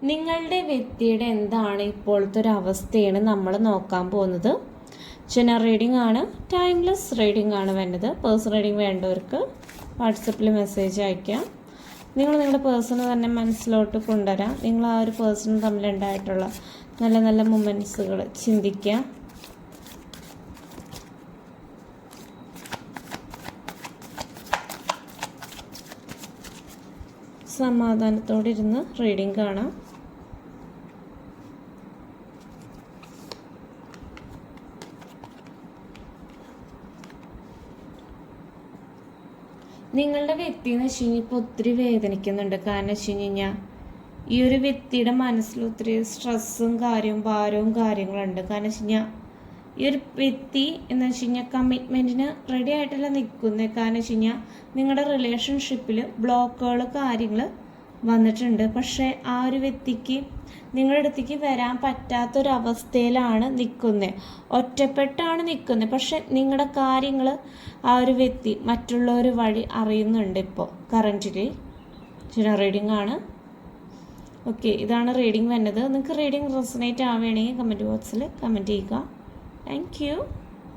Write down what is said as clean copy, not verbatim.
നിങ്ങളുടെ വ്യക്തിയുടെ എന്താണ് ഇപ്പോഴത്തെ ഒരു അവസ്ഥയാണ് നമ്മൾ നോക്കാൻ പോകുന്നത്. ജനറൽ റീഡിംഗ് ആണ്, ടൈംലെസ് റീഡിംഗ് ആണ് വേണ്ടത്. പേഴ്സണൽ റീഡിംഗ് വേണ്ടവർക്ക് വാട്സപ്പിൽ മെസ്സേജ് അയക്കാം. നിങ്ങൾ നിങ്ങളുടെ പേഴ്സണെ തന്നെ മനസ്സിലോട്ട് കൊണ്ടുവരാം. നിങ്ങൾ ആ ഒരു പേഴ്സണും തമ്മിലുണ്ടായിട്ടുള്ള നല്ല നല്ല മൊമെൻറ്റ്സുകൾ ചിന്തിക്കുക. സമാധാനത്തോടെ ഇരുന്ന് റീഡിംഗ് കാണാം. നിങ്ങളുടെ വ്യക്തി എന്ന് വെച്ച് കഴിഞ്ഞാൽ ഇപ്പോൾ ഒത്തിരി വേദനിക്കുന്നുണ്ട്. കാരണം വെച്ച് കഴിഞ്ഞാൽ ഈ ഒരു വ്യക്തിയുടെ മനസ്സിൽ ഒത്തിരി സ്ട്രെസ്സും ഭാരവും കാര്യങ്ങളുണ്ട്. കാരണം വെച്ച് കഴിഞ്ഞാൽ ഈ ഒരു വ്യക്തി എന്ന് വെച്ച് കഴിഞ്ഞാൽ കമ്മിറ്റ്മെൻറ്റിന് റെഡി ആയിട്ടല്ല നിൽക്കുന്നത്. കാരണം വെച്ച് കഴിഞ്ഞാൽ നിങ്ങളുടെ റിലേഷൻഷിപ്പിൽ ബ്ലോക്കുകൾ കാര്യങ്ങൾ വന്നിട്ടുണ്ട്. പക്ഷേ ആ ഒരു വ്യക്തിക്ക് നിങ്ങളുടെ അടുത്തേക്ക് വരാൻ പറ്റാത്തൊരവസ്ഥയിലാണ് നിൽക്കുന്നത്. ഒറ്റപ്പെട്ടാണ് നിൽക്കുന്നത്. പക്ഷെ നിങ്ങളുടെ കാര്യങ്ങൾ ആ ഒരു വ്യക്തി മറ്റുള്ളവർ വഴി അറിയുന്നുണ്ട്. ഇപ്പോൾ കറൻറ്റ്ലി ജനറൽ റീഡിംഗ് ആണ്. ഓക്കെ, ഇതാണ് റീഡിംഗ് വരുന്നത്. നിങ്ങൾക്ക് റീഡിംഗ് റെസൊനേറ്റ് ആവുകയാണെങ്കിൽ കമൻറ്റ് ബോക്സിൽ കമൻറ്റ് ചെയ്യുക. Thank you.